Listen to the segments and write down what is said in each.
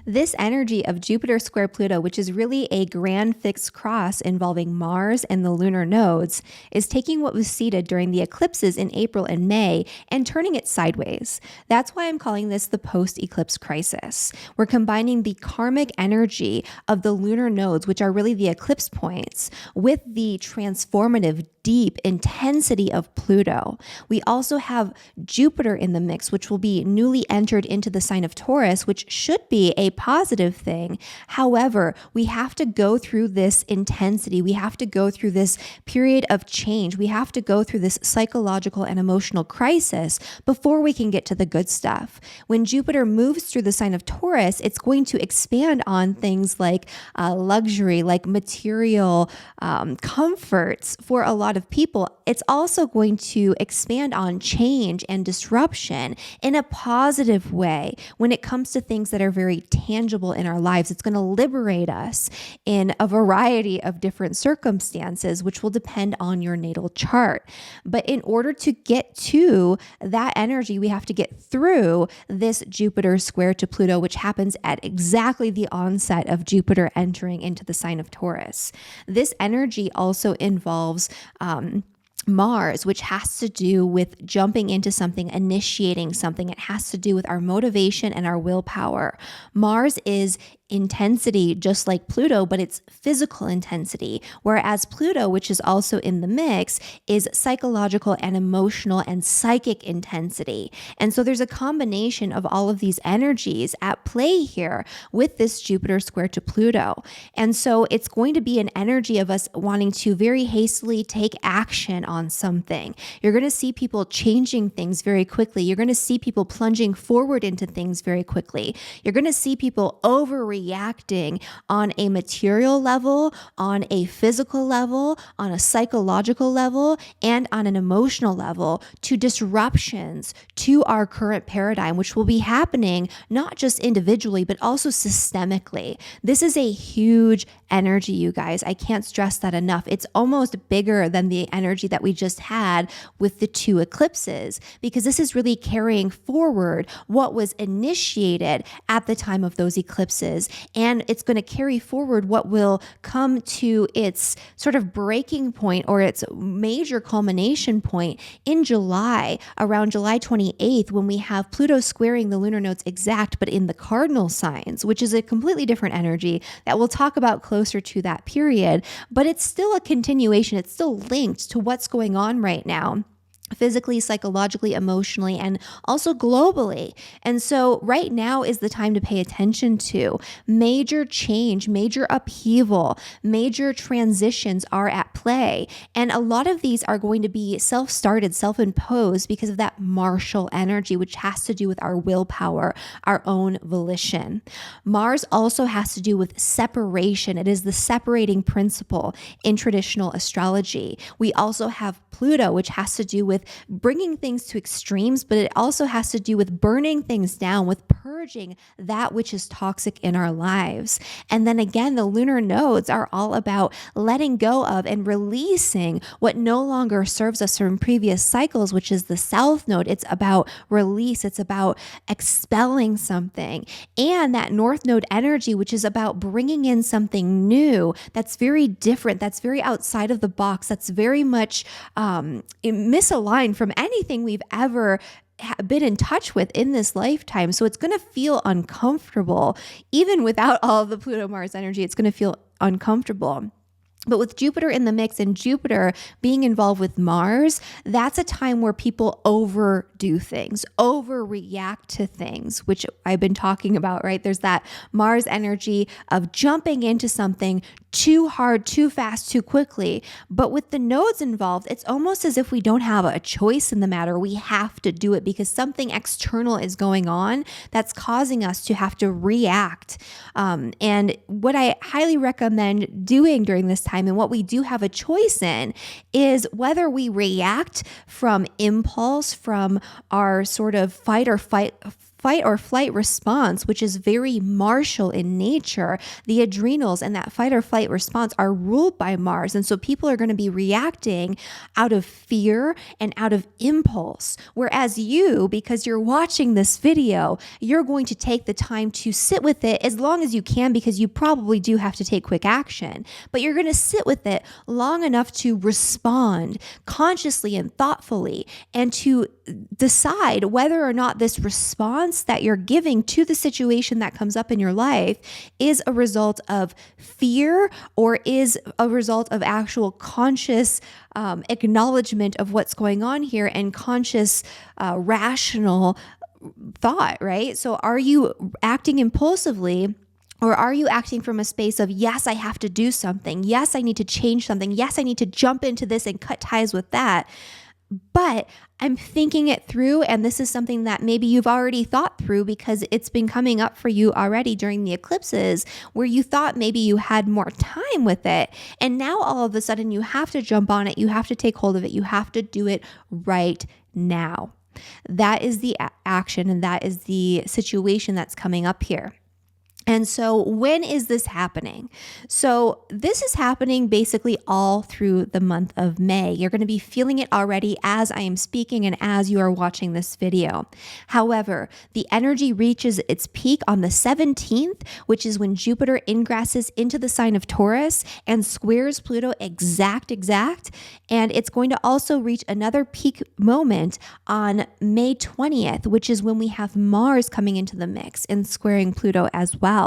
This energy of Jupiter square Pluto, which is really a grand fixed cross involving Mars and the lunar nodes, is taking what was seeded during the eclipses in April and May and turning it sideways. That's why I'm calling this the post-eclipse crisis. We're combining the karmic energy of the lunar nodes, which are really the eclipse points, with the transformative deep intensity of Pluto. We also have Jupiter in the mix, which will be newly entered into the sign of Taurus, which should be a positive thing. However, we have to go through this intensity. We have to go through this period of change. We have to go through this psychological and emotional crisis before we can get to the good stuff. When Jupiter moves through the sign of Taurus, it's going to expand on things like luxury, like material comforts for a lot of people. It's also going to expand on change and disruption in a positive way when it comes to things that are very tangible in our lives. It's going to liberate us in a variety of different circumstances, which will depend on your natal chart. But in order to get to that energy, we have to get through this Jupiter square to Pluto, which happens at exactly the onset of Jupiter entering into the sign of Taurus. This energy also involves Mars, which has to do with jumping into something, initiating something. It has to do with our motivation and our willpower. Mars is intensity, just like Pluto, but it's physical intensity. Whereas Pluto, which is also in the mix, is psychological and emotional and psychic intensity. And so there's a combination of all of these energies at play here with this Jupiter square to Pluto. And so it's going to be an energy of us wanting to very hastily take action on something. You're going to see people changing things very quickly. You're going to see people plunging forward into things very quickly. You're going to see people overreacting on a material level, on a physical level, on a psychological level, and on an emotional level to disruptions to our current paradigm, which will be happening not just individually, but also systemically. This is a huge energy, you guys. I can't stress that enough. It's almost bigger than the energy that we just had with the two eclipses, because this is really carrying forward what was initiated at the time of those eclipses. And it's going to carry forward what will come to its sort of breaking point or its major culmination point in July, around July 28th, when we have Pluto squaring the lunar nodes exact, but in the cardinal signs, which is a completely different energy that we'll talk about closer to that period. But it's still a continuation. It's still linked to what's going on right now, physically, psychologically, emotionally, and also globally. And so right now is the time to pay attention to major change, major upheaval, major transitions are at play. And a lot of these are going to be self-started, self-imposed because of that martial energy, which has to do with our willpower, our own volition. Mars also has to do with separation. It is the separating principle in traditional astrology. We also have Pluto, which has to do with bringing things to extremes, but it also has to do with burning things down, with purging that which is toxic in our lives. And then again, the lunar nodes are all about letting go of and releasing what no longer serves us from previous cycles, which is the South Node. It's about release. It's about expelling something. And that North Node energy, which is about bringing in something new that's very different, that's very outside of the box, that's very much misaligned from anything we've ever been in touch with in this lifetime. So it's going to feel uncomfortable. Even without all of the Pluto Mars energy, it's going to feel uncomfortable. But with Jupiter in the mix and Jupiter being involved with Mars, that's a time where people overdo things, overreact to things, which I've been talking about, right? There's that Mars energy of jumping into something too hard, too fast, too quickly. But with the nodes involved, it's almost as if we don't have a choice in the matter. We have to do it because something external is going on that's causing us to have to react. And what I highly recommend doing during this time, and what we do have a choice in, is whether we react from impulse, from our sort of fight or fight or flight response, which is very martial in nature, the adrenals and that fight or flight response are ruled by Mars. And so people are going to be reacting out of fear and out of impulse. Whereas you, because you're watching this video, you're going to take the time to sit with it as long as you can, because you probably do have to take quick action, but you're going to sit with it long enough to respond consciously and thoughtfully, and to decide whether or not this response that you're giving to the situation that comes up in your life is a result of fear or is a result of actual conscious acknowledgement of what's going on here and conscious, rational thought, right? So are you acting impulsively? Or are you acting from a space of, yes, I have to do something. Yes, I need to change something. Yes, I need to jump into this and cut ties with that. But I'm thinking it through, and this is something that maybe you've already thought through because it's been coming up for you already during the eclipses, where you thought maybe you had more time with it. And now all of a sudden you have to jump on it. You have to take hold of it. You have to do it right now. That is the action, and that is the situation that's coming up here. And so when is this happening? So this is happening basically all through the month of May. You're going to be feeling it already as I am speaking and as you are watching this video. However, the energy reaches its peak on the 17th, which is when Jupiter ingresses into the sign of Taurus and squares Pluto exact. And it's going to also reach another peak moment on May 20th, which is when we have Mars coming into the mix and squaring Pluto as well.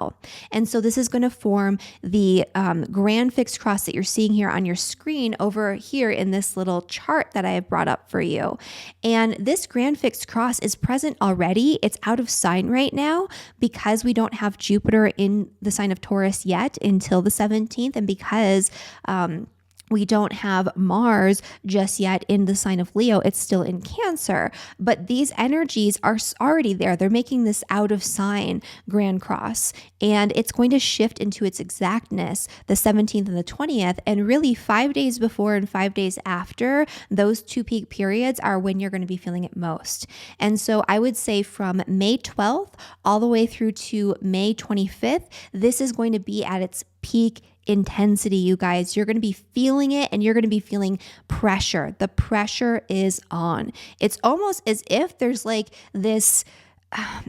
And so this is going to form the grand fixed cross that you're seeing here on your screen over here in this little chart that I have brought up for you. And this grand fixed cross is present already. It's out of sign right now because we don't have Jupiter in the sign of Taurus yet until the 17th, and because we don't have Mars just yet in the sign of Leo. It's still in Cancer, but these energies are already there. They're making this out of sign grand cross, and it's going to shift into its exactness the 17th and the 20th. And really 5 days before and 5 days after those two peak periods are when you're going to be feeling it most. And so I would say from May 12th all the way through to May 25th, this is going to be at its peak intensity, you guys. You're going to be feeling it, and you're going to be feeling pressure. The pressure is on. It's almost as if there's like this,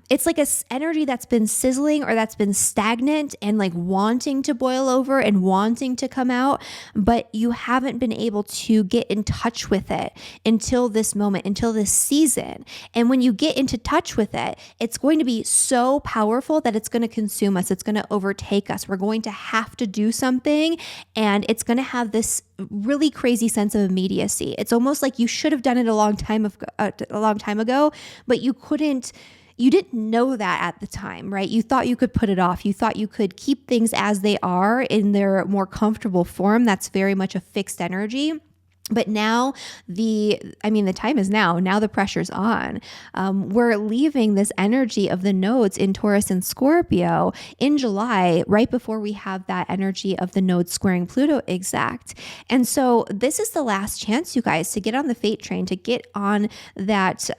it's like a energy that's been sizzling or that's been stagnant and like wanting to boil over and wanting to come out, but you haven't been able to get in touch with it until this moment, until this season. And when you get into touch with it, it's going to be so powerful that it's going to consume us. It's going to overtake us. We're going to have to do something, and it's going to have this really crazy sense of immediacy. It's almost like you should have done it a long time ago, but you didn't know that at the time, right? You thought you could put it off. You thought you could keep things as they are in their more comfortable form. That's very much a fixed energy. But now the time is now. Now the pressure's on. We're leaving this energy of the nodes in Taurus and Scorpio in July, right before we have that energy of the nodes squaring Pluto exact. And so this is the last chance, you guys, to get on the fate train, to get on that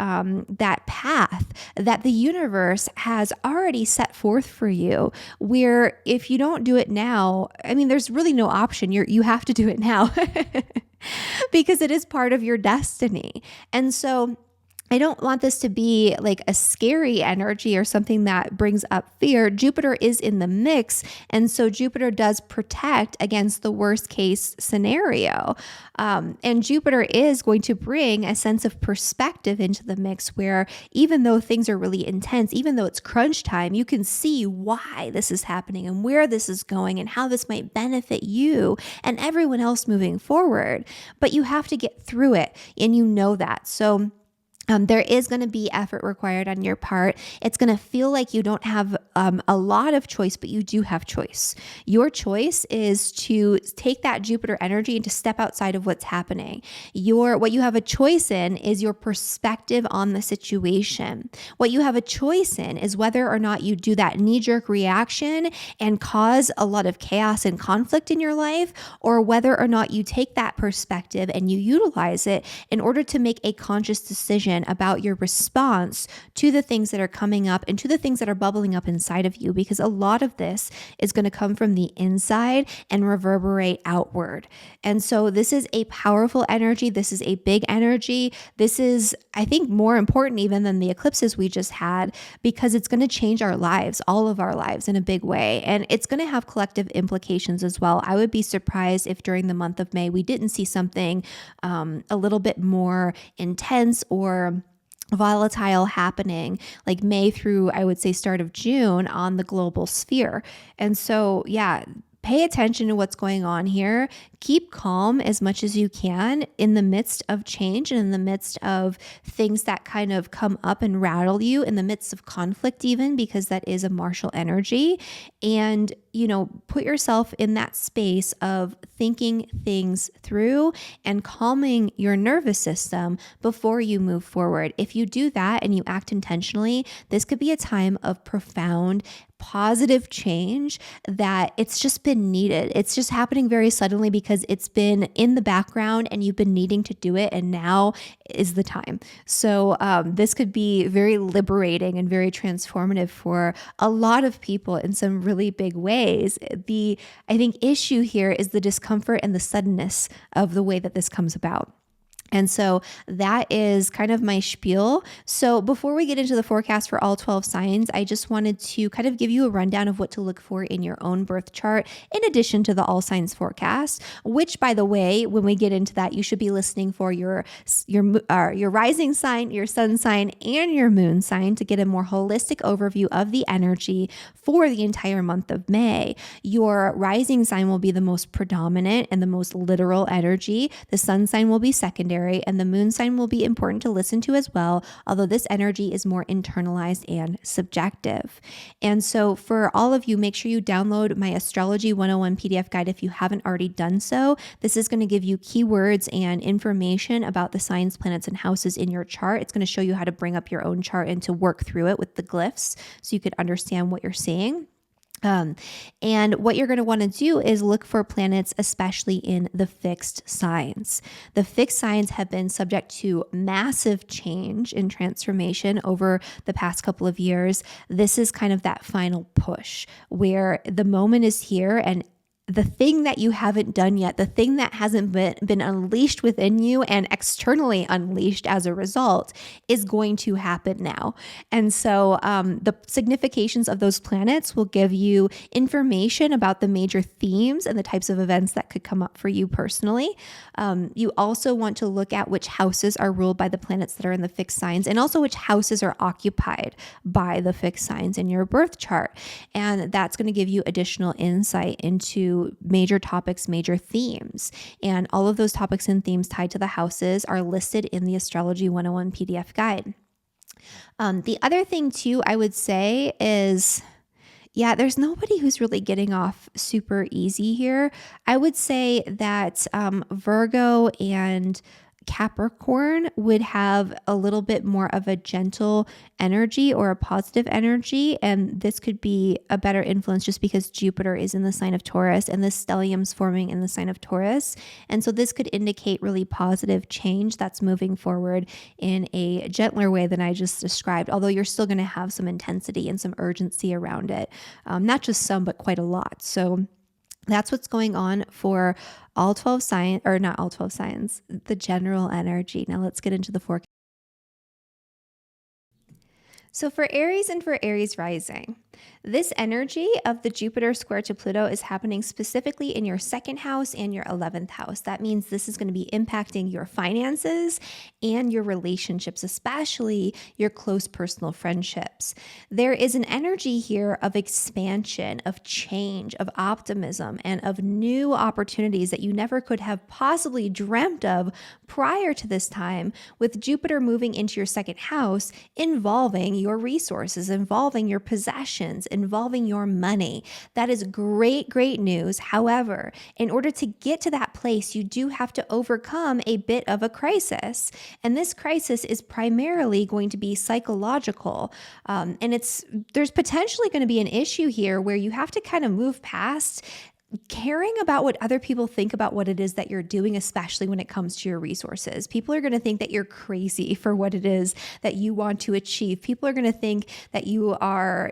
path that the universe has already set forth for you. Where if you don't do it now, there's really no option. You have to do it now. Because it is part of your destiny. And so I don't want this to be like a scary energy or something that brings up fear. Jupiter is in the mix, and so Jupiter does protect against the worst case scenario. And Jupiter is going to bring a sense of perspective into the mix where even though things are really intense, even though it's crunch time, you can see why this is happening and where this is going and how this might benefit you and everyone else moving forward. But you have to get through it, and you know that. So there is going to be effort required on your part. It's going to feel like you don't have a lot of choice, but you do have choice. Your choice is to take that Jupiter energy and to step outside of what's happening. What you have a choice in is your perspective on the situation. What you have a choice in is whether or not you do that knee-jerk reaction and cause a lot of chaos and conflict in your life, or whether or not you take that perspective and you utilize it in order to make a conscious decision intention about your response to the things that are coming up and to the things that are bubbling up inside of you, because a lot of this is going to come from the inside and reverberate outward. And so this is a powerful energy. This is a big energy. This is, I think, more important even than the eclipses we just had, because it's going to change our lives, all of our lives, in a big way. And it's going to have collective implications as well. I would be surprised if during the month of May we didn't see something a little bit more intense or volatile happening, like May through, I would say, start of June on the global sphere. And so, yeah, pay attention to what's going on here. Keep calm as much as you can in the midst of change and in the midst of things that kind of come up and rattle you, in the midst of conflict even, because that is a martial energy. And, put yourself in that space of thinking things through and calming your nervous system before you move forward. If you do that and you act intentionally, this could be a time of profound positive change that it's just been needed. It's just happening very suddenly because it's been in the background and you've been needing to do it, and now is the time. So this could be very liberating and very transformative for a lot of people in some really big ways. The, I think, issue here is the discomfort and the suddenness of the way that this comes about. And so that is kind of my spiel. So before we get into the forecast for all 12 signs, I just wanted to kind of give you a rundown of what to look for in your own birth chart, in addition to the all signs forecast, which, by the way, when we get into that, you should be listening for your rising sign, your sun sign, and your moon sign to get a more holistic overview of the energy for the entire month of May. Your rising sign will be the most predominant and the most literal energy. The sun sign will be secondary, and the moon sign will be important to listen to as well, although this energy is more internalized and subjective. And so for all of you, make sure you download my Astrology 101 PDF guide if you haven't already done so. This is going to give you keywords and information about the signs, planets, and houses in your chart. It's going to show you how to bring up your own chart and to work through it with the glyphs so you could understand what you're seeing. And what you're going to want to do is look for planets, especially in the fixed signs. The fixed signs have been subject to massive change and transformation over the past couple of years. This is kind of that final push where the moment is here, and the thing that you haven't done yet, the thing that hasn't been unleashed within you and externally unleashed as a result, is going to happen now. And so the significations of those planets will give you information about the major themes and the types of events that could come up for you personally. You also want to look at which houses are ruled by the planets that are in the fixed signs, and also which houses are occupied by the fixed signs in your birth chart. And that's going to give you additional insight into major topics, major themes. And all of those topics and themes tied to the houses are listed in the Astrology 101 PDF guide. The other thing too, I would say is, there's nobody who's really getting off super easy here. I would say that Virgo and Capricorn would have a little bit more of a gentle energy or a positive energy, and this could be a better influence just because Jupiter is in the sign of Taurus and the stellium's forming in the sign of Taurus. And so this could indicate really positive change that's moving forward in a gentler way than I just described, although you're still going to have some intensity and some urgency around it. Not just some, but quite a lot. So that's what's going on for all 12 signs, or not all 12 signs, the general energy. Now let's get into the forecast. So for Aries and for Aries rising, this energy of the Jupiter square to Pluto is happening specifically in your second house and your 11th house. That means this is going to be impacting your finances and your relationships, especially your close personal friendships. There is an energy here of expansion, of change, of optimism, and of new opportunities that you never could have possibly dreamt of prior to this time, with Jupiter moving into your second house, involving your resources, involving your possessions, involving your money. That is great, great news. However, in order to get to that place, you do have to overcome a bit of a crisis. And this crisis is primarily going to be psychological. And there's potentially going to be an issue here where you have to kind of move past caring about what other people think about what it is that you're doing, especially when it comes to your resources. People are going to think that you're crazy for what it is that you want to achieve. People are going to think that you are,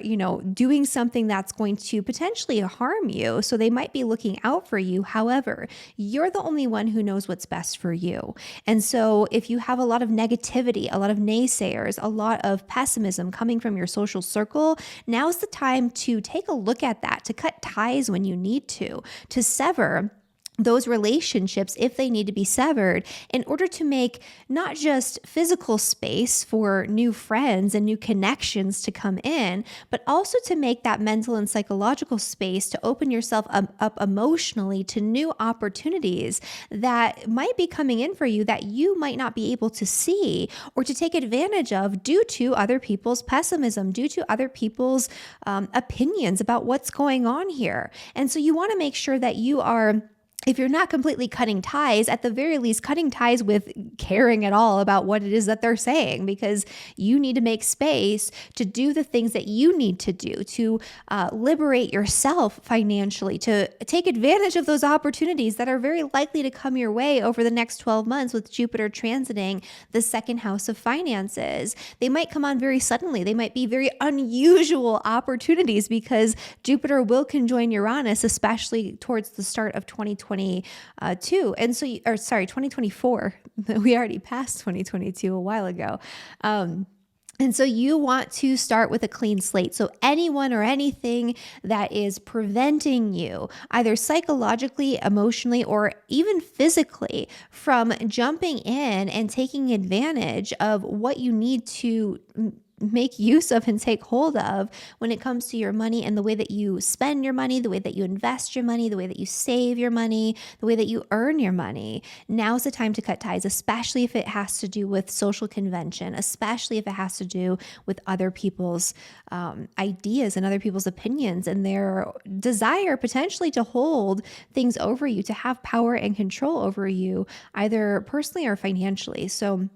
doing something that's going to potentially harm you. So they might be looking out for you. However, you're the only one who knows what's best for you. And so if you have a lot of negativity, a lot of naysayers, a lot of pessimism coming from your social circle, now's the time to take a look at that, to cut ties when you need to sever those relationships if they need to be severed in order to make not just physical space for new friends and new connections to come in, but also to make that mental and psychological space to open yourself up emotionally to new opportunities that might be coming in for you that you might not be able to see or to take advantage of due to other people's pessimism, due to other people's opinions about what's going on here. And so you want to make sure that you are, if you're not completely cutting ties, at the very least, cutting ties with caring at all about what it is that they're saying, because you need to make space to do the things that you need to do to liberate yourself financially, to take advantage of those opportunities that are very likely to come your way over the next 12 months with Jupiter transiting the second house of finances. They might come on very suddenly. They might be very unusual opportunities because Jupiter will conjoin Uranus, especially towards the start of 2022. And so, 2024. We already passed 2022 a while ago. And so you want to start with a clean slate. So anyone or anything that is preventing you, either psychologically, emotionally, or even physically, from jumping in and taking advantage of what you need to make use of and take hold of when it comes to your money and the way that you spend your money, the way that you invest your money, the way that you save your money, the way that you earn your money. Now's the time to cut ties, especially if it has to do with social convention, especially if it has to do with other people's ideas and other people's opinions and their desire potentially to hold things over you, to have power and control over you, either personally or financially. So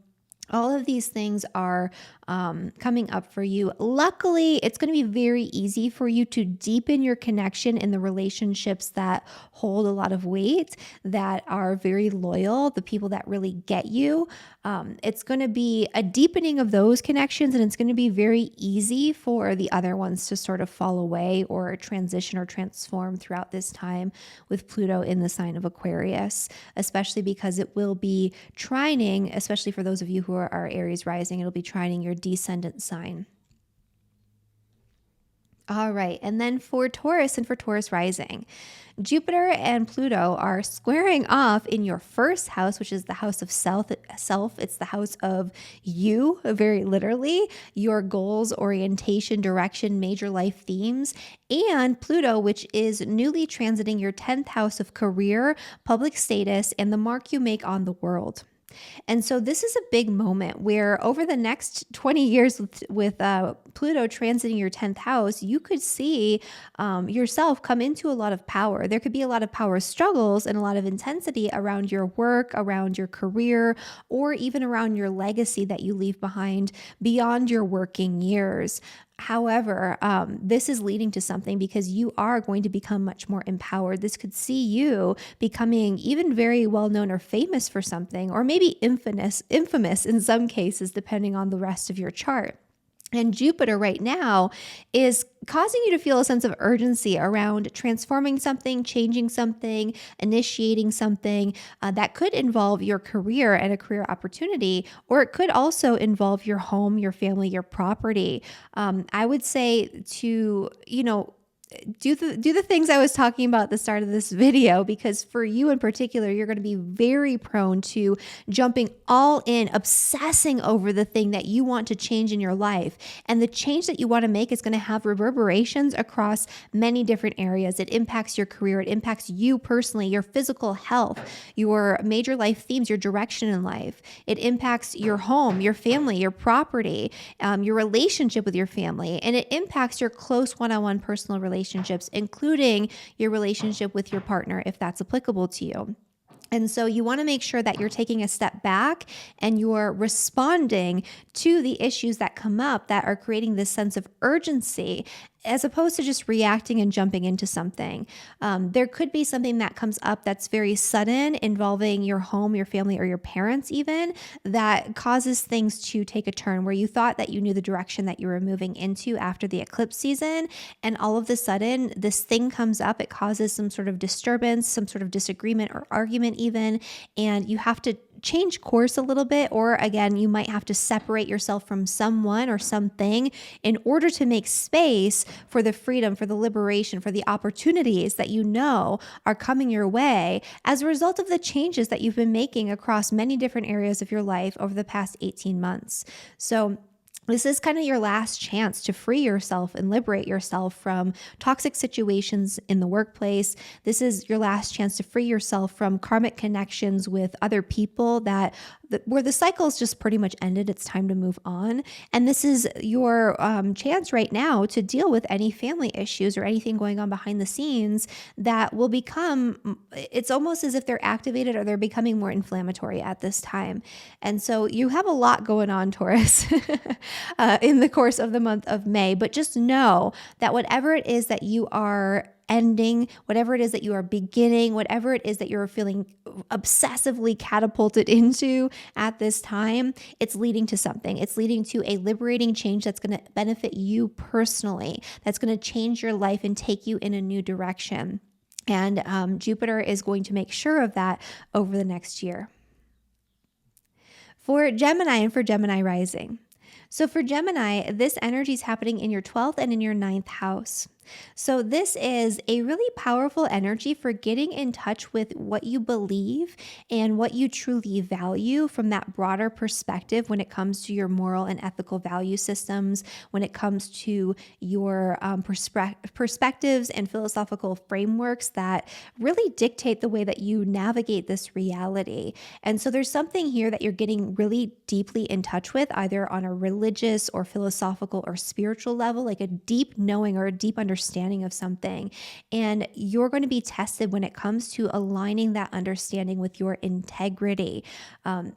all of these things are coming up for you. Luckily, it's going to be very easy for you to deepen your connection in the relationships that hold a lot of weight, that are very loyal, the people that really get you. It's going to be a deepening of those connections, and it's going to be very easy for the other ones to sort of fall away or transition or transform throughout this time with Pluto in the sign of Aquarius, especially because it will be trining, especially for those of you who are Aries rising, it'll be trining your descendant sign. All right. And then for Taurus and for Taurus rising, Jupiter and Pluto are squaring off in your first house, which is the house of self. It's the house of you, very literally, your goals, orientation, direction, major life themes, and Pluto, which is newly transiting your 10th house of career, public status, and the mark you make on the world. And so this is a big moment where over the next 20 years with Pluto transiting your 10th house, you could see yourself come into a lot of power. There could be a lot of power struggles and a lot of intensity around your work, around your career, or even around your legacy that you leave behind beyond your working years. However, this is leading to something because you are going to become much more empowered. This could see you becoming even very well known or famous for something, or maybe infamous in some cases, depending on the rest of your chart. And Jupiter right now is causing you to feel a sense of urgency around transforming something, changing something, initiating something that could involve your career and a career opportunity, or it could also involve your home, your family, your property. I would say to, do the things I was talking about at the start of this video, because for you in particular, you're going to be very prone to jumping all in, obsessing over the thing that you want to change in your life. And the change that you want to make is going to have reverberations across many different areas. It impacts your career. It impacts you personally, your physical health, your major life themes, your direction in life. It impacts your home, your family, your property, your relationship with your family. And it impacts your close one-on-one personal relationships, including your relationship with your partner, if that's applicable to you. And so you want to make sure that you're taking a step back and you're responding to the issues that come up that are creating this sense of urgency, as opposed to just reacting and jumping into something. There could be something that comes up that's very sudden involving your home, your family, or your parents even, that causes things to take a turn where you thought that you knew the direction that you were moving into after the eclipse season. And all of a sudden, this thing comes up. It causes some sort of disturbance, some sort of disagreement or argument even. And you have to change course a little bit, or again, you might have to separate yourself from someone or something in order to make space for the freedom, for the liberation, for the opportunities that you know are coming your way as a result of the changes that you've been making across many different areas of your life over the past 18 months. So this is kind of your last chance to free yourself and liberate yourself from toxic situations in the workplace. This is your last chance to free yourself from karmic connections with other people where the cycle's just pretty much ended. It's time to move on. And this is your chance right now to deal with any family issues or anything going on behind the scenes that will become, it's almost as if they're activated or they're becoming more inflammatory at this time. And so you have a lot going on, Taurus. In the course of the month of May, but just know that whatever it is that you are ending, whatever it is that you are beginning, whatever it is that you're feeling obsessively catapulted into at this time, it's leading to something. It's leading to a liberating change that's going to benefit you personally, that's going to change your life and take you in a new direction. And Jupiter is going to make sure of that over the next year. For Gemini and for Gemini rising. So for Gemini, this energy is happening in your 12th and in your 9th house. So this is a really powerful energy for getting in touch with what you believe and what you truly value from that broader perspective when it comes to your moral and ethical value systems, when it comes to your perspectives and philosophical frameworks that really dictate the way that you navigate this reality. And so there's something here that you're getting really deeply in touch with, either on a religious or philosophical or spiritual level, like a deep knowing or a deep understanding of something. And you're going to be tested when it comes to aligning that understanding with your integrity,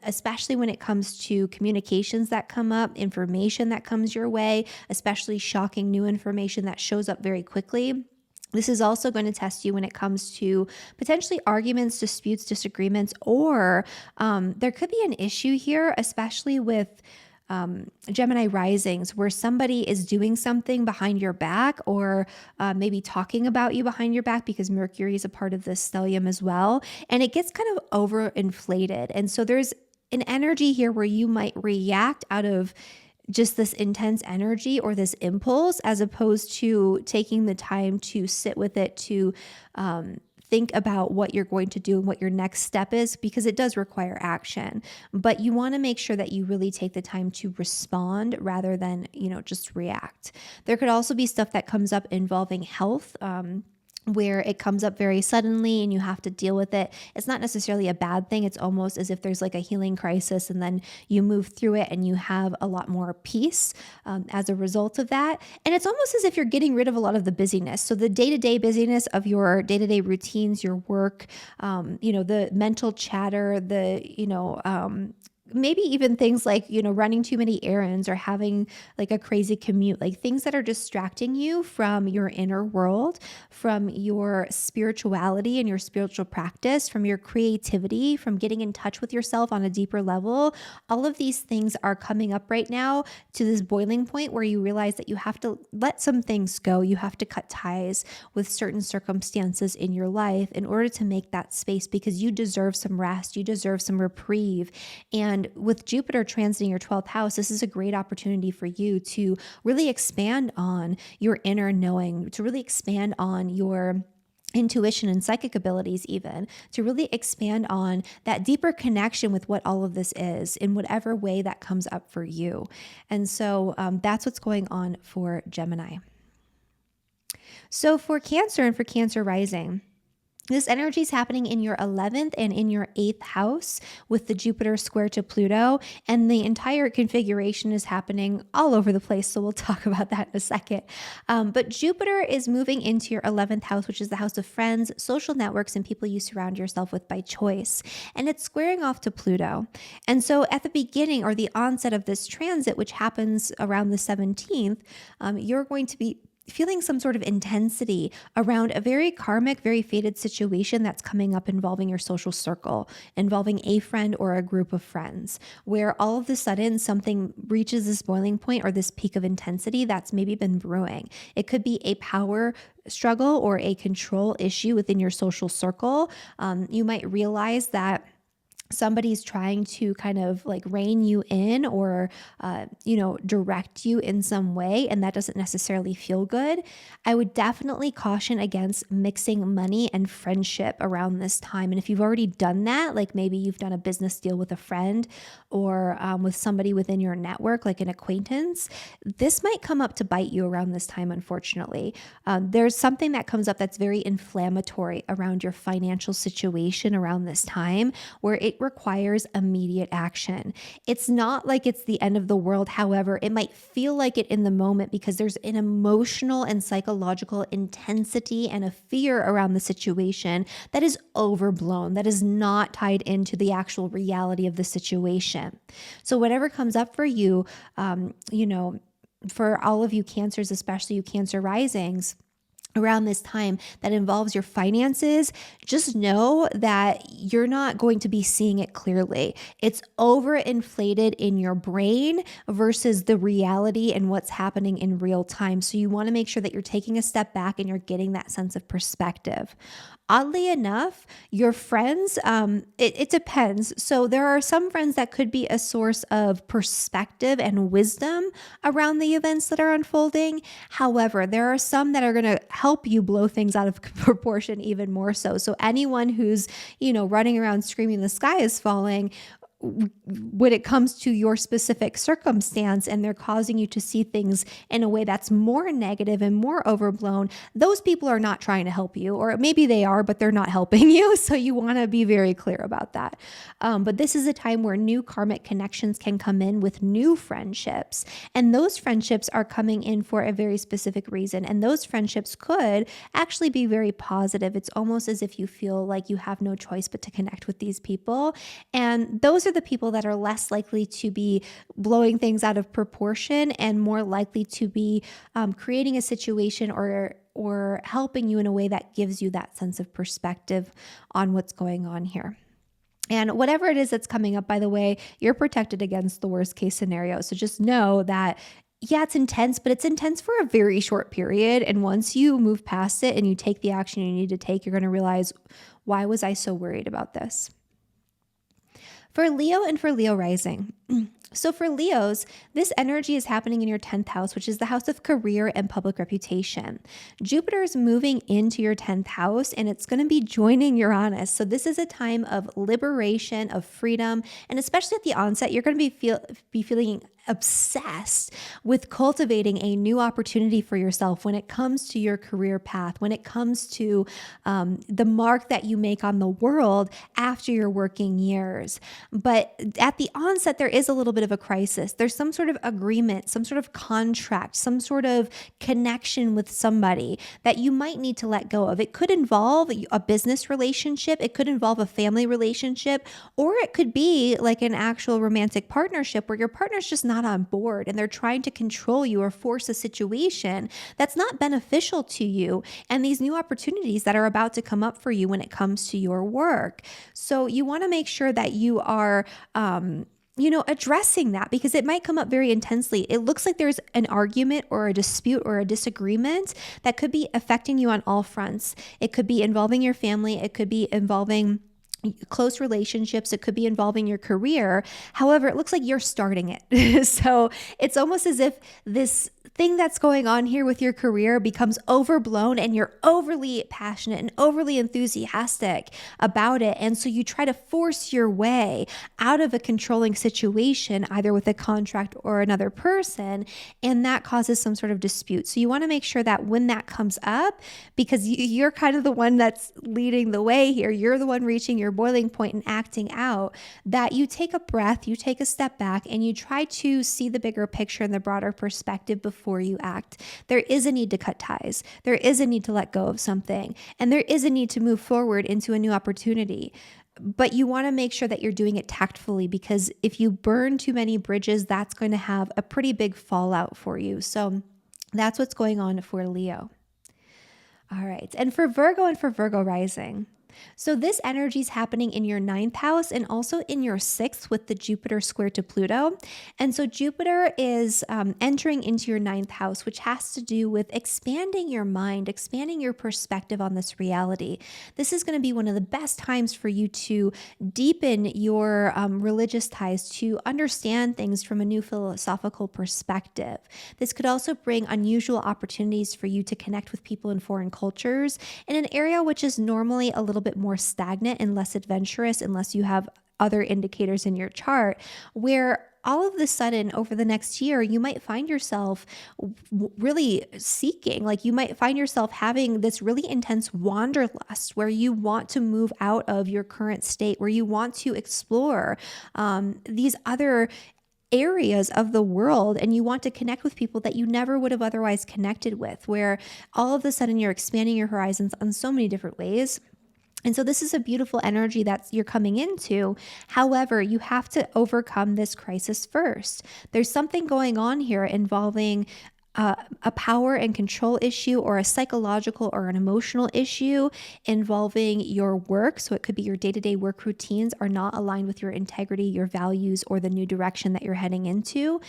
especially when it comes to communications that come up, information that comes your way, especially shocking new information that shows up very quickly. This is also going to test you when it comes to potentially arguments, disputes, disagreements, or there could be an issue here, especially with Gemini risings, where somebody is doing something behind your back, or maybe talking about you behind your back, because Mercury is a part of this stellium as well. And it gets kind of overinflated. And so there's an energy here where you might react out of just this intense energy or this impulse, as opposed to taking the time to sit with it, to think about what you're going to do and what your next step is, because it does require action. But you want to make sure that you really take the time to respond rather than, just react. There could also be stuff that comes up involving health, where it comes up very suddenly and you have to deal with it. It's not necessarily a bad thing. It's almost as if there's like a healing crisis, and then you move through it and you have a lot more peace as a result of that. And it's almost as if you're getting rid of a lot of the busyness. So the day-to-day busyness of your day-to-day routines, your work, the mental chatter, maybe even things like, running too many errands or having like a crazy commute, like things that are distracting you from your inner world, from your spirituality and your spiritual practice, from your creativity, from getting in touch with yourself on a deeper level. All of these things are coming up right now to this boiling point where you realize that you have to let some things go. You have to cut ties with certain circumstances in your life in order to make that space, because you deserve some rest. You deserve some reprieve. And with Jupiter transiting your 12th house, this is a great opportunity for you to really expand on your inner knowing, to really expand on your intuition and psychic abilities, even to really expand on that deeper connection with what all of this is in whatever way that comes up for you. And so that's what's going on for Gemini. So for Cancer and for Cancer rising, this energy is happening in your 11th and in your 8th house with the Jupiter square to Pluto, and the entire configuration is happening all over the place. So we'll talk about that in a second. But Jupiter is moving into your 11th house, which is the house of friends, social networks, and people you surround yourself with by choice. And it's squaring off to Pluto. And so at the beginning or the onset of this transit, which happens around the 17th, you're going to be feeling some sort of intensity around a very karmic, very fated situation that's coming up involving your social circle, involving a friend or a group of friends, where all of a sudden something reaches this boiling point or this peak of intensity that's maybe been brewing. It could be a power struggle or a control issue within your social circle. You might realize that somebody's trying to kind of like rein you in or, direct you in some way, and that doesn't necessarily feel good. I would definitely caution against mixing money and friendship around this time. And if you've already done that, like maybe you've done a business deal with a friend or with somebody within your network, like an acquaintance, this might come up to bite you around this time, unfortunately. There's something that comes up that's very inflammatory around your financial situation around this time, where it requires immediate action. It's not like it's the end of the world. However, it might feel like it in the moment because there's an emotional and psychological intensity and a fear around the situation that is overblown, that is not tied into the actual reality of the situation. So whatever comes up for you, for all of you Cancers, especially you Cancer risings, around this time that involves your finances, just know that you're not going to be seeing it clearly. It's overinflated in your brain versus the reality and what's happening in real time. So you want to make sure that you're taking a step back and you're getting that sense of perspective. Oddly enough, your friends, it depends. So there are some friends that could be a source of perspective and wisdom around the events that are unfolding. However, there are some that are going to help you blow things out of proportion even more so. So anyone who's, running around screaming the sky is falling, when it comes to your specific circumstance and they're causing you to see things in a way that's more negative and more overblown, those people are not trying to help you, or maybe they are, but they're not helping you. So you want to be very clear about that. But this is a time where new karmic connections can come in with new friendships. And those friendships are coming in for a very specific reason. And those friendships could actually be very positive. It's almost as if you feel like you have no choice but to connect with these people. And those are the people that are less likely to be blowing things out of proportion and more likely to be creating a situation or helping you in a way that gives you that sense of perspective on what's going on here. And whatever it is that's coming up, by the way, you're protected against the worst case scenario. So just know that, yeah, it's intense, but it's intense for a very short period. And once you move past it and you take the action you need to take, you're going to realize, why was I so worried about this? For Leo and for Leo rising. So for Leos, this energy is happening in your 10th house, which is the house of career and public reputation. Jupiter is moving into your 10th house and it's going to be joining Uranus. So this is a time of liberation, of freedom, and especially at the onset, you're going to be feeling obsessed with cultivating a new opportunity for yourself when it comes to your career path, when it comes to the mark that you make on the world after your working years. But at the onset, there is a little bit of a crisis. There's some sort of agreement, some sort of contract, some sort of connection with somebody that you might need to let go of. It could involve a business relationship, it could involve a family relationship, or it could be like an actual romantic partnership where your partner's just not on board and they're trying to control you or force a situation that's not beneficial to you and these new opportunities that are about to come up for you when it comes to your work. So you want to make sure that you are addressing that, because it might come up very intensely. It looks like there's an argument or a dispute or a disagreement that could be affecting you on all fronts. It could be involving your family. It could be involving close relationships. It could be involving your career. However, it looks like you're starting it. So it's almost as if this thing that's going on here with your career becomes overblown and you're overly passionate and overly enthusiastic about it. And so you try to force your way out of a controlling situation, either with a contract or another person, and that causes some sort of dispute. So you want to make sure that when that comes up, because you're kind of the one that's leading the way here, you're the one reaching your boiling point and acting out, that you take a breath, you take a step back, and you try to see the bigger picture and the broader perspective before you act. There is a need to cut ties. There is a need to let go of something. And there is a need to move forward into a new opportunity. But you want to make sure that you're doing it tactfully, because if you burn too many bridges, that's going to have a pretty big fallout for you. So That's what's going on for Leo. All right. And for Virgo and for Virgo rising. So this energy is happening in your ninth house and also in your sixth with the Jupiter square to Pluto. And so Jupiter is entering into your ninth house, which has to do with expanding your mind, expanding your perspective on this reality. This is going to be one of the best times for you to deepen your religious ties, to understand things from a new philosophical perspective. This could also bring unusual opportunities for you to connect with people in foreign cultures in an area which is normally a little bit more stagnant and less adventurous, unless you have other indicators in your chart, where all of a sudden over the next year, you might find yourself really seeking, like you might find yourself having this really intense wanderlust where you want to move out of your current state, where you want to explore these other areas of the world, and you want to connect with people that you never would have otherwise connected with, where all of a sudden you're expanding your horizons on so many different ways. And so this is a beautiful energy that you're coming into. However, you have to overcome this crisis first. There's something going on here involving a power and control issue, or a psychological or an emotional issue involving your work. So it could be your day-to-day work routines are not aligned with your integrity, your values, or the new direction that you're heading into.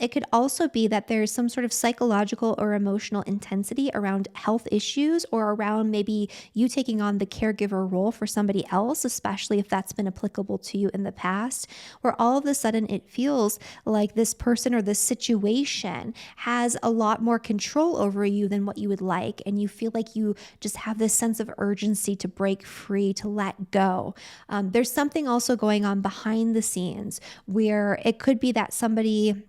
It could also be that there's some sort of psychological or emotional intensity around health issues, or around maybe you taking on the caregiver role for somebody else, especially if that's been applicable to you in the past, where all of a sudden it feels like this person or this situation has a lot more control over you than what you would like. And you feel like you just have this sense of urgency to break free, to let go. There's something also going on behind the scenes where it could be that somebody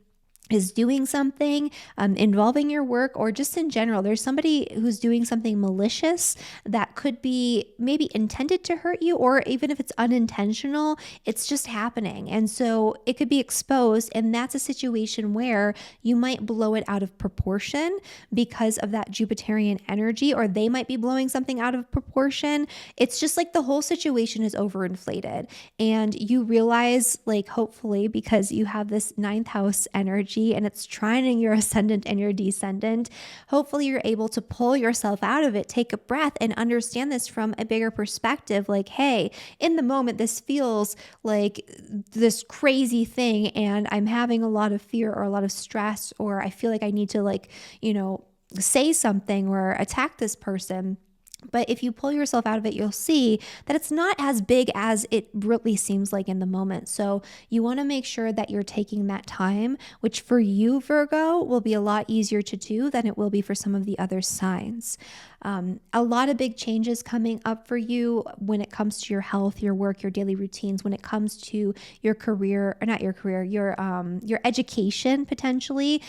is doing something involving your work, or just in general, there's somebody who's doing something malicious that could be maybe intended to hurt you, or even if it's unintentional, it's just happening. And so it could be exposed, and that's a situation where you might blow it out of proportion because of that Jupiterian energy, or they might be blowing something out of proportion. It's just like the whole situation is overinflated, and you realize, like, hopefully, because you have this ninth house energy and it's trining your ascendant and your descendant, hopefully you're able to pull yourself out of it, take a breath, and understand this from a bigger perspective. Like, hey, in the moment, this feels like this crazy thing, and I'm having a lot of fear or a lot of stress, or I feel like I need to, like, say something or attack this person. But if you pull yourself out of it, you'll see that it's not as big as it really seems like in the moment. So you want to make sure that you're taking that time, which for you, Virgo, will be a lot easier to do than it will be for some of the other signs. A lot of big changes coming up for you when it comes to your health, your work, your daily routines, when it comes to your career, or not your career, your education, potentially,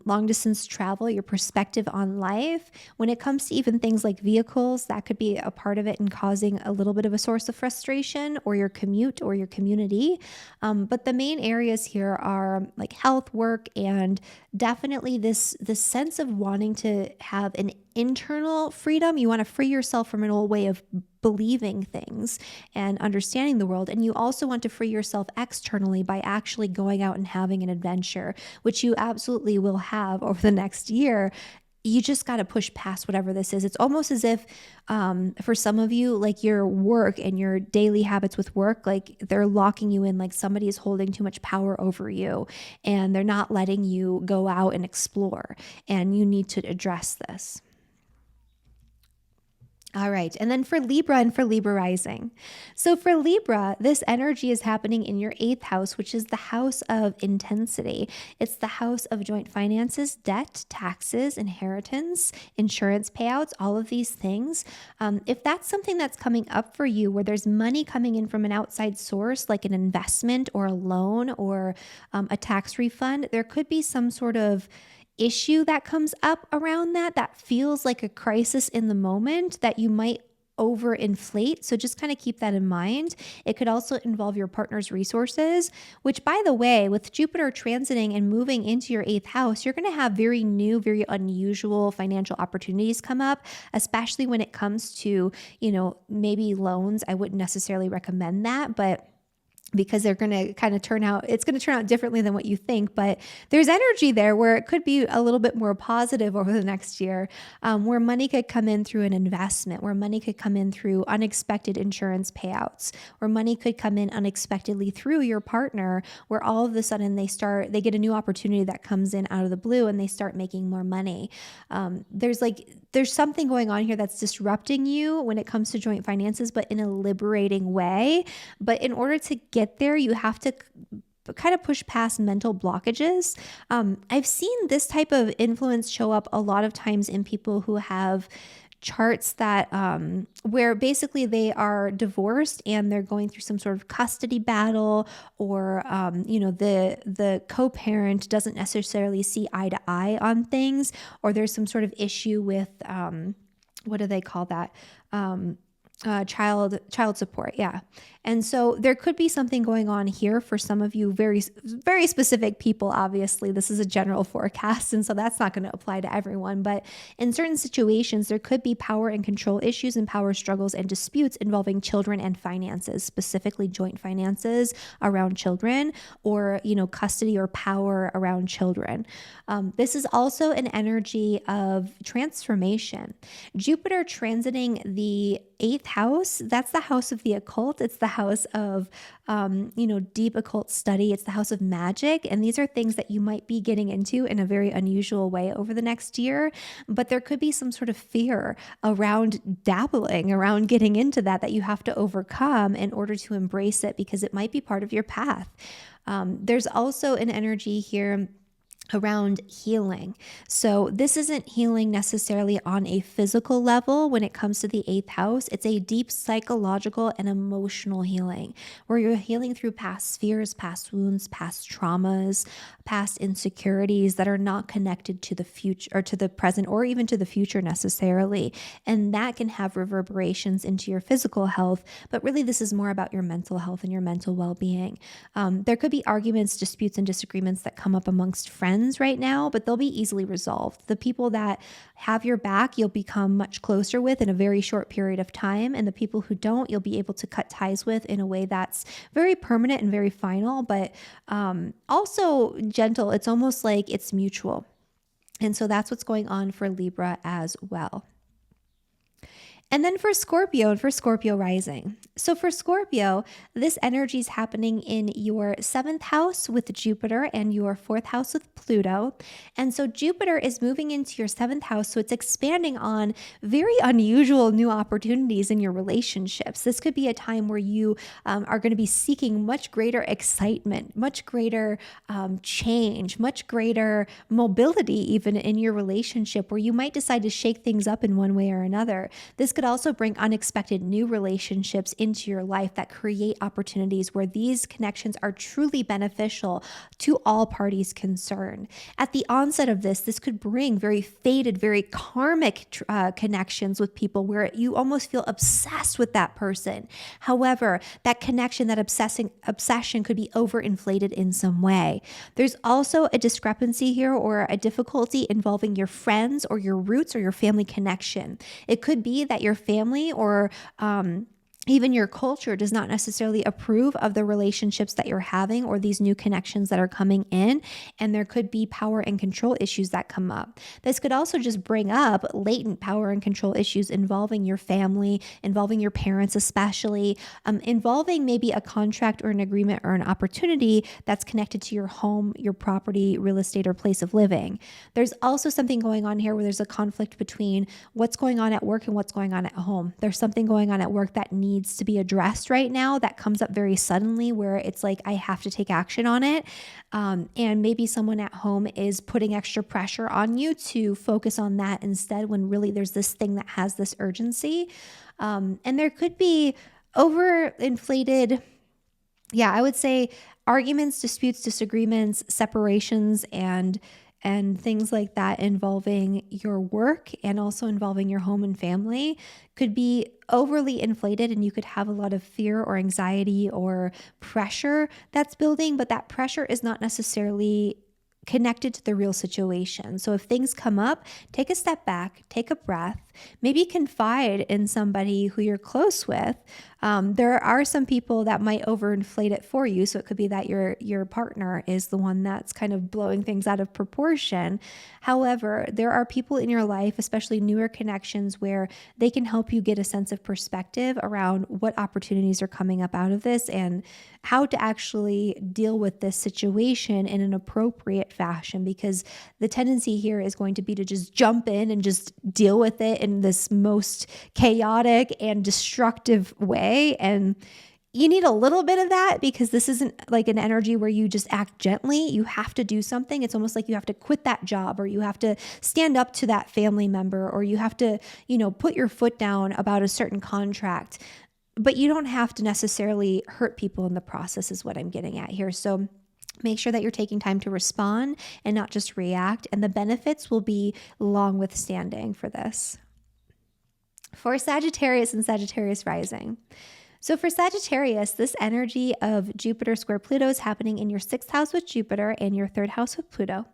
long distance travel, your perspective on life. When it comes to even things like vehicles, that could be a part of it and causing a little bit of a source of frustration, or your commute or your community. But the main areas here are like health, work, and definitely this sense of wanting to have an internal freedom. You want to free yourself from an old way of believing things and understanding the world. And you also want to free yourself externally by actually going out and having an adventure, which you absolutely will have over the next year. You just got to push past whatever this is. It's almost as if for some of you, like your work and your daily habits with work, like they're locking you in, like somebody is holding too much power over you and they're not letting you go out and explore. And you need to address this. All right. And then for Libra and for Libra rising. So for Libra, this energy is happening in your eighth house, which is the house of intensity. It's the house of joint finances, debt, taxes, inheritance, insurance payouts, all of these things. If that's something that's coming up for you, where there's money coming in from an outside source, like an investment or a loan or a tax refund, there could be some sort of issue that comes up around that feels like a crisis in the moment that you might overinflate. So just kind of keep that in mind. It could also involve your partner's resources, which, by the way, with Jupiter transiting and moving into your eighth house, you're going to have very new, very unusual financial opportunities come up, especially when it comes to, maybe loans. I wouldn't necessarily recommend that, but because they're going to kind of it's going to turn out differently than what you think. But there's energy there where it could be a little bit more positive over the next year, where money could come in through an investment, where money could come in through unexpected insurance payouts, where money could come in unexpectedly through your partner, where all of a sudden they get a new opportunity that comes in out of the blue and they start making more money. There's something going on here that's disrupting you when it comes to joint finances, but in a liberating way. But in order to get there, you have to kind of push past mental blockages. I've seen this type of influence show up a lot of times in people who have charts that where basically they are divorced and they're going through some sort of custody battle, or the co-parent doesn't necessarily see eye to eye on things, or there's some sort of issue with what do they call that? Child support. Yeah. And so there could be something going on here for some of you, very, very specific people. Obviously, this is a general forecast, and so that's not going to apply to everyone. But in certain situations, there could be power and control issues and power struggles and disputes involving children and finances, specifically joint finances around children, or, custody or power around children. This is also an energy of transformation. Jupiter transiting the 8th house, that's the house of the occult. It's the house of, deep occult study. It's the house of magic. And these are things that you might be getting into in a very unusual way over the next year. But there could be some sort of fear around dabbling, around getting into that you have to overcome in order to embrace it, because it might be part of your path. There's also an energy here around healing. So this isn't healing necessarily on a physical level when it comes to the 8th house. It's a deep psychological and emotional healing, where you're healing through past fears, past wounds, past traumas, past insecurities that are not connected to the future or to the present or even to the future necessarily. And that can have reverberations into your physical health. But really, this is more about your mental health and your mental well-being. There could be arguments, disputes, and disagreements that come up amongst friends right now, but they'll be easily resolved. The people that have your back, you'll become much closer with in a very short period of time. And the people who don't, you'll be able to cut ties with in a way that's very permanent and very final, but also gentle. It's almost like it's mutual. And so that's what's going on for Libra as well. And then for Scorpio and for Scorpio rising. So for Scorpio, this energy is happening in your 7th house with Jupiter and your 4th house with Pluto. And so Jupiter is moving into your 7th house. So it's expanding on very unusual new opportunities in your relationships. This could be a time where you are going to be seeking much greater excitement, much greater change, much greater mobility even in your relationship, where you might decide to shake things up in one way or another. This could also bring unexpected new relationships into your life that create opportunities where these connections are truly beneficial to all parties concerned. At the onset of this could bring very fated, very karmic connections with people where you almost feel obsessed with that person. However, that connection, that obsession could be overinflated in some way. There's also a discrepancy here or a difficulty involving your friends or your roots or your family connection. It could be that your family or even your culture does not necessarily approve of the relationships that you're having or these new connections that are coming in. And there could be power and control issues that come up. This could also just bring up latent power and control issues involving your family, involving your parents, especially involving maybe a contract or an agreement or an opportunity that's connected to your home, your property, real estate, or place of living. There's also something going on here where there's a conflict between what's going on at work and what's going on at home. There's something going on at work that needs to be addressed right now that comes up very suddenly where it's like, I have to take action on it. And maybe someone at home is putting extra pressure on you to focus on that instead, when really there's this thing that has this urgency. And there could be overinflated, I would say arguments, disputes, disagreements, separations, and things like that involving your work and also involving your home and family could be overly inflated, and you could have a lot of fear or anxiety or pressure that's building, but that pressure is not necessarily connected to the real situation. So if things come up, take a step back, take a breath, maybe confide in somebody who you're close with, There are some people that might overinflate it for you. So it could be that your partner is the one that's kind of blowing things out of proportion. However, there are people in your life, especially newer connections, where they can help you get a sense of perspective around what opportunities are coming up out of this and how to actually deal with this situation in an appropriate fashion, because the tendency here is going to be to just jump in and just deal with it in this most chaotic and destructive way. And you need a little bit of that, because this isn't like an energy where you just act gently. You have to do something. It's almost like you have to quit that job, or you have to stand up to that family member, or you have to, put your foot down about a certain contract. But you don't have to necessarily hurt people in the process, is what I'm getting at here. So make sure that you're taking time to respond and not just react. And the benefits will be long withstanding for this. For Sagittarius and Sagittarius rising. So for Sagittarius, this energy of Jupiter square Pluto is happening in your 6th house with Jupiter and your 3rd house with Pluto.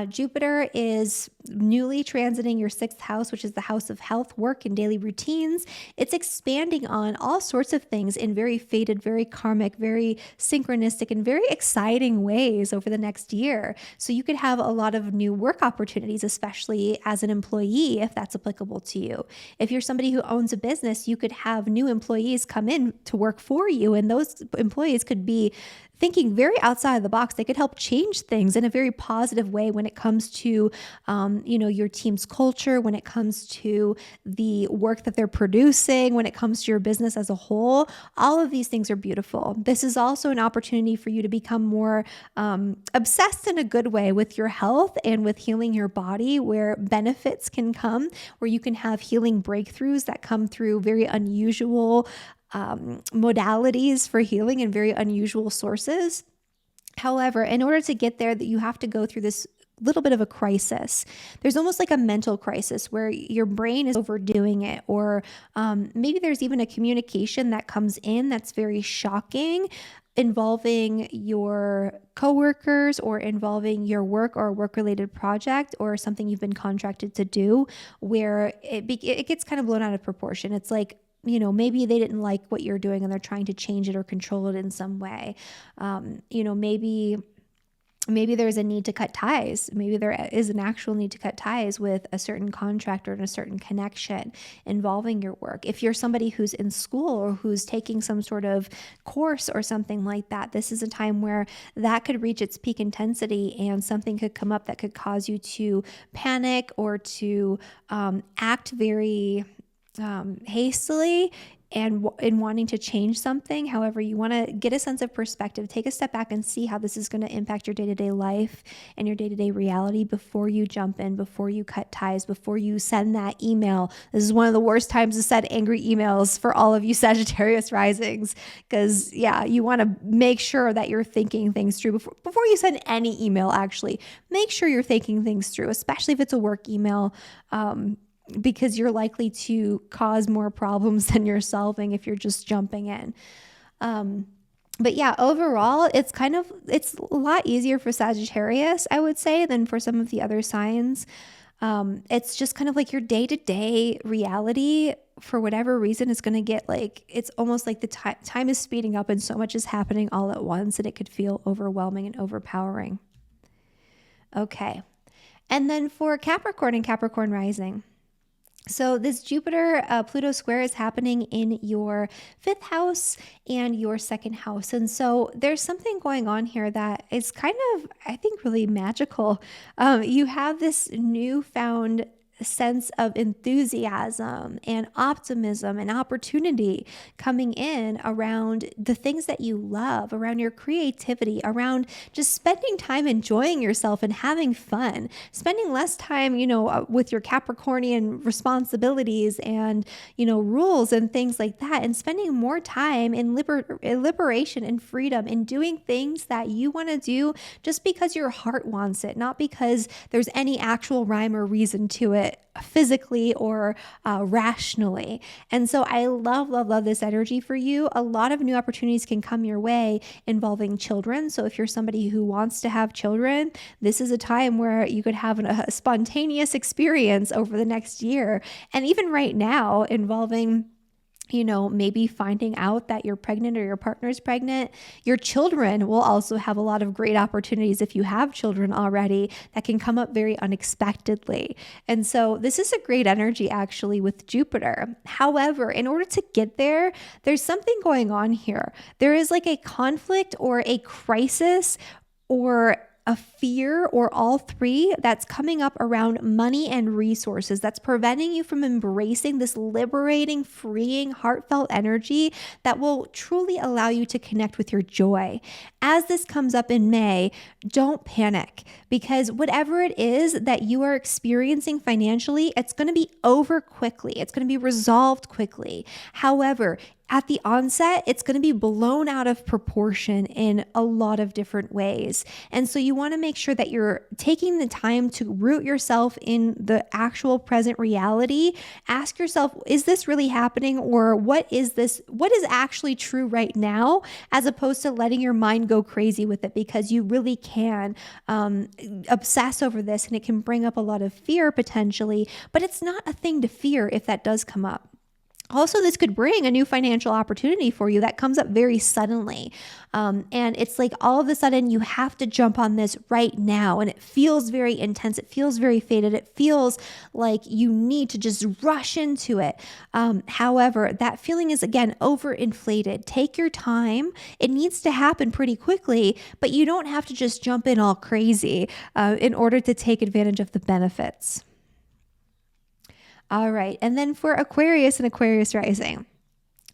Jupiter is newly transiting your 6th house, which is the house of health, work, and daily routines. It's expanding on all sorts of things in very fated, very karmic, very synchronistic, and very exciting ways over the next year. So you could have a lot of new work opportunities, especially as an employee, if that's applicable to you. If you're somebody who owns a business, you could have new employees come in to work for you, and those employees could be thinking very outside of the box. They could help change things in a very positive way when it comes to, your team's culture, when it comes to the work that they're producing, when it comes to your business as a whole. All of these things are beautiful. This is also an opportunity for you to become more obsessed in a good way with your health and with healing your body, where benefits can come, where you can have healing breakthroughs that come through very unusual modalities for healing and very unusual sources. However, in order to get there, that you have to go through this little bit of a crisis. There's almost like a mental crisis where your brain is overdoing it, or maybe there's even a communication that comes in that's very shocking, involving your coworkers or involving your work or a work-related project or something you've been contracted to do, where it gets kind of blown out of proportion. It's like, maybe they didn't like what you're doing and they're trying to change it or control it in some way. Maybe there's a need to cut ties. Maybe there is an actual need to cut ties with a certain contractor and a certain connection involving your work. If you're somebody who's in school or who's taking some sort of course or something like that, this is a time where that could reach its peak intensity and something could come up that could cause you to panic or to act very hastily and in wanting to change something. However, you want to get a sense of perspective, take a step back and see how this is going to impact your day-to-day life and your day-to-day reality before you jump in, before you cut ties, before you send that email. This is one of the worst times to send angry emails for all of you Sagittarius risings, because you want to make sure that you're thinking things through before you send any email. Actually, make sure you're thinking things through, especially if it's a work email, because you're likely to cause more problems than you're solving if you're just jumping in. But overall, it's a lot easier for Sagittarius, I would say, than for some of the other signs. It's just kind of like your day-to-day reality, for whatever reason, is going to get it's almost like the time is speeding up and so much is happening all at once, and it could feel overwhelming and overpowering. Okay. And then for Capricorn and Capricorn rising. So this Jupiter-Pluto square is happening in your 5th house and your 2nd house. And so there's something going on here that is kind of, I think, really magical. You have this newfound sense of enthusiasm and optimism and opportunity coming in around the things that you love, around your creativity, around just spending time enjoying yourself and having fun, spending less time, with your Capricornian responsibilities and, rules and things like that, and spending more time in liberation and freedom and doing things that you want to do just because your heart wants it, not because there's any actual rhyme or reason to it physically or rationally. And so I love this energy for you. A lot of new opportunities can come your way involving children. So if you're somebody who wants to have children, this is a time where you could have a spontaneous experience over the next year. And even right now, involving maybe finding out that you're pregnant or your partner's pregnant. Your children will also have a lot of great opportunities if you have children already that can come up very unexpectedly. And so this is a great energy actually with Jupiter. However, in order to get there, there's something going on here. There is like a conflict or a crisis or a fear or all three that's coming up around money and resources that's preventing you from embracing this liberating, freeing, heartfelt energy that will truly allow you to connect with your joy. As this comes up in May, don't panic, because whatever it is that you are experiencing financially, it's going to be over quickly. It's going to be resolved quickly. However, at the onset, it's going to be blown out of proportion in a lot of different ways. And so you want to make sure that you're taking the time to root yourself in the actual present reality. Ask yourself, is this really happening? Or what is this? What is actually true right now? As opposed to letting your mind go crazy with it, because you really can obsess over this and it can bring up a lot of fear potentially, but it's not a thing to fear if that does come up. Also, this could bring a new financial opportunity for you that comes up very suddenly. And it's like all of a sudden you have to jump on this right now. And it feels very intense. It feels very fated. It feels like you need to just rush into it. However, that feeling is, again, overinflated. Take your time. It needs to happen pretty quickly, but you don't have to just jump in all crazy in order to take advantage of the benefits. All right. And then for Aquarius and Aquarius rising.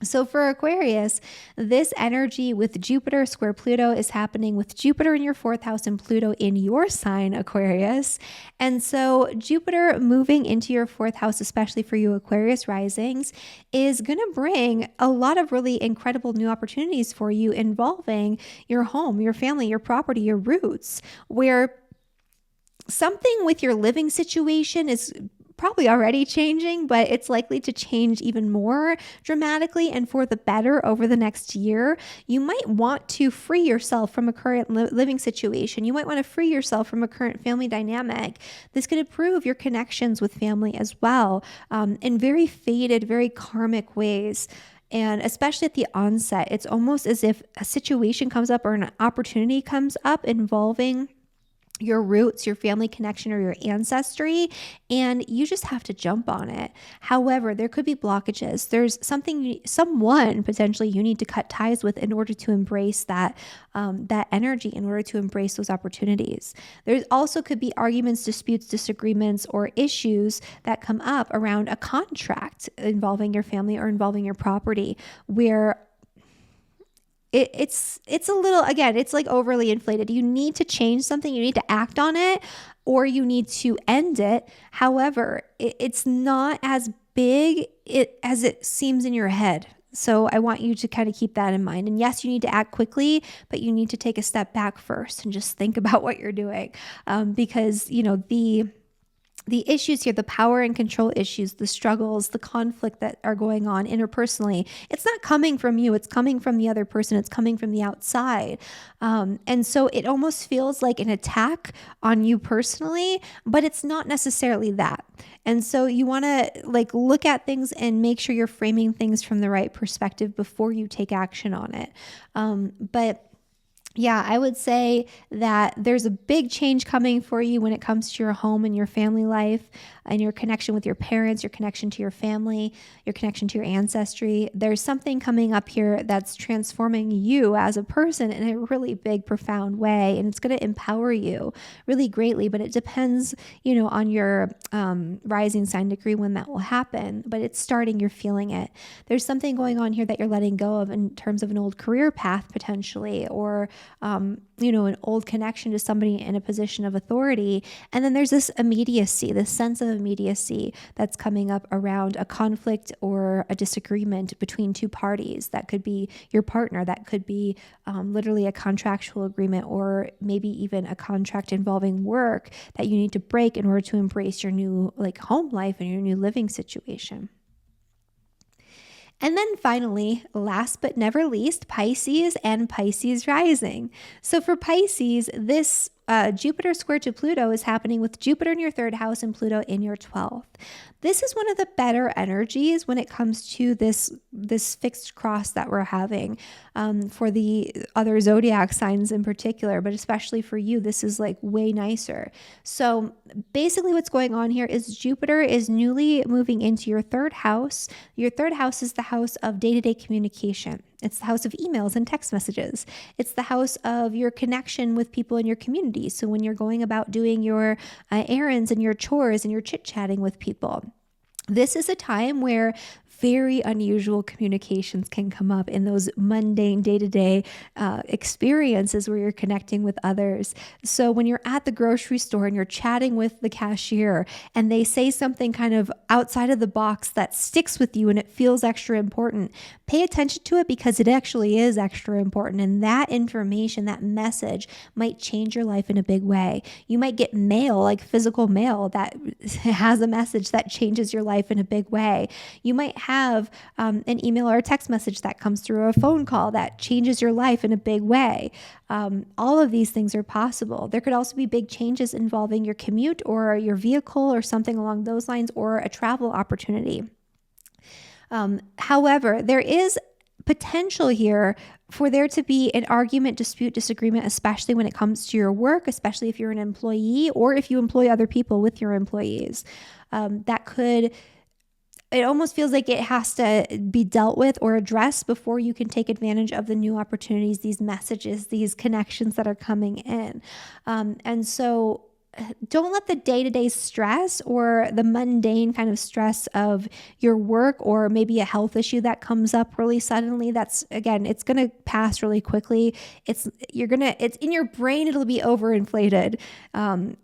So for Aquarius, this energy with Jupiter square Pluto is happening with Jupiter in your fourth house and Pluto in your sign, Aquarius. And so Jupiter moving into your fourth house, especially for you Aquarius risings, is going to bring a lot of really incredible new opportunities for you involving your home, your family, your property, your roots, where something with your living situation is probably already changing, but it's likely to change even more dramatically and for the better over the next year. You might want to free yourself from a current living situation. You might want to free yourself from a current family dynamic. This could improve your connections with family as well, in very faded, very karmic ways. And especially at the onset, it's almost as if a situation comes up or an opportunity comes up involving your roots, your family connection, or your ancestry, and you just have to jump on it. However, there could be blockages. There's someone potentially you need to cut ties with in order to embrace that energy, in order to embrace those opportunities. There also could be arguments, disputes, disagreements, or issues that come up around a contract involving your family or involving your property, where it's a little, again, it's like overly inflated. You need to change something, you need to act on it, or you need to end it. However, it's not as big as it seems in your head. So I want you to kind of keep that in mind. And yes, you need to act quickly, but you need to take a step back first and just think about what you're doing. Because, the issues here, the power and control issues, the struggles, the conflict that are going on interpersonally, it's not coming from you. It's coming from the other person. It's coming from the outside. And so it almost feels like an attack on you personally, but it's not necessarily that. And so you want to look at things and make sure you're framing things from the right perspective before you take action on it. But yeah, I would say that there's a big change coming for you when it comes to your home and your family life and your connection with your parents, your connection to your family, your connection to your ancestry. There's something coming up here that's transforming you as a person in a really big, profound way. And it's going to empower you really greatly, but it depends, on your rising sign degree when that will happen. But it's starting, you're feeling it. There's something going on here that you're letting go of in terms of an old career path potentially, or an old connection to somebody in a position of authority. And then there's this immediacy, this sense of immediacy that's coming up around a conflict or a disagreement between two parties. That could be your partner. That could be literally a contractual agreement, or maybe even a contract involving work that you need to break in order to embrace your new home life and your new living situation. And then finally, last but never least, Pisces and Pisces rising. So for Pisces, this Jupiter square to Pluto is happening with Jupiter in your third house and Pluto in your 12th. This is one of the better energies when it comes to this fixed cross that we're having for the other zodiac signs in particular, but especially for you, this is like way nicer. So basically what's going on here is Jupiter is newly moving into your third house. Your third house is the house of day-to-day communication. It's the house of emails and text messages. It's the house of your connection with people in your community. So when you're going about doing your errands and your chores and you're chit-chatting with people, this is a time where very unusual communications can come up in those mundane day-to-day experiences where you're connecting with others. So when you're at the grocery store and you're chatting with the cashier and they say something kind of outside of the box that sticks with you and it feels extra important, pay attention to it because it actually is extra important. And that information, that message might change your life in a big way. You might get mail, like physical mail that has a message that changes your life in a big way. You might have an email or a text message that comes through, or a phone call that changes your life in a big way. All of these things are possible. There could also be big changes involving your commute or your vehicle or something along those lines, or a travel opportunity. However, there is potential here for there to be an argument, dispute, disagreement, especially when it comes to your work, especially if you're an employee or if you employ other people with your employees. It almost feels like it has to be dealt with or addressed before you can take advantage of the new opportunities, these messages, these connections that are coming in. And so don't let the day-to-day stress or the mundane kind of stress of your work, or maybe a health issue that comes up really suddenly. It's going to pass really quickly. It's in your brain, it'll be overinflated.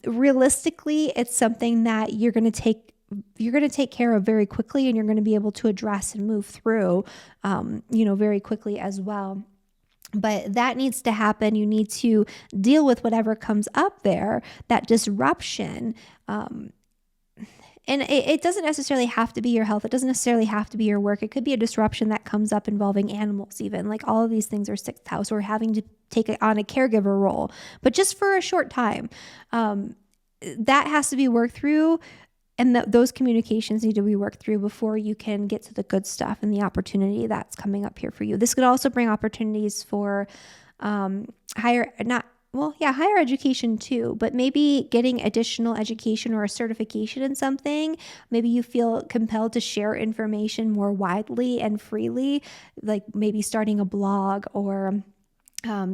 Realistically, it's something that you're going to take care of very quickly, and you're going to be able to address and move through, very quickly as well. But that needs to happen. You need to deal with whatever comes up there, that disruption. And it doesn't necessarily have to be your health. It doesn't necessarily have to be your work. It could be a disruption that comes up involving animals even. Like all of these things are sixth house, or having to take on a caregiver role, but just for a short time. That has to be worked through. And those communications need to be worked through before you can get to the good stuff and the opportunity that's coming up here for you. This could also bring opportunities for higher education too, but maybe getting additional education or a certification in something. Maybe you feel compelled to share information more widely and freely, like maybe starting a blog or a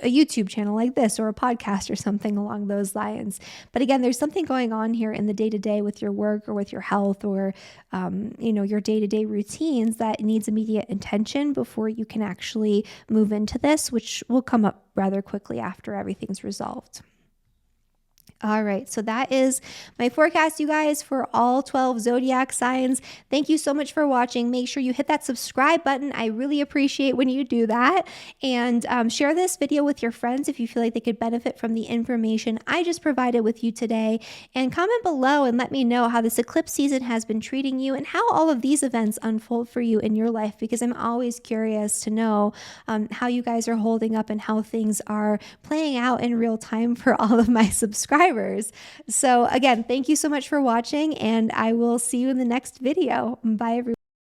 YouTube channel like this, or a podcast or something along those lines. But again, there's something going on here in the day-to-day with your work or with your health, or, your day-to-day routines that needs immediate attention before you can actually move into this, which will come up rather quickly after everything's resolved. All right, so that is my forecast, you guys, for all 12 zodiac signs. Thank you so much for watching. Make sure you hit that subscribe button. I really appreciate when you do that. And share this video with your friends if you feel like they could benefit from the information I just provided with you today. And comment below and let me know how this eclipse season has been treating you and how all of these events unfold for you in your life, because I'm always curious to know how you guys are holding up and how things are playing out in real time for all of my subscribers. So again, thank you so much for watching, and I will see you in the next video. Bye, everyone.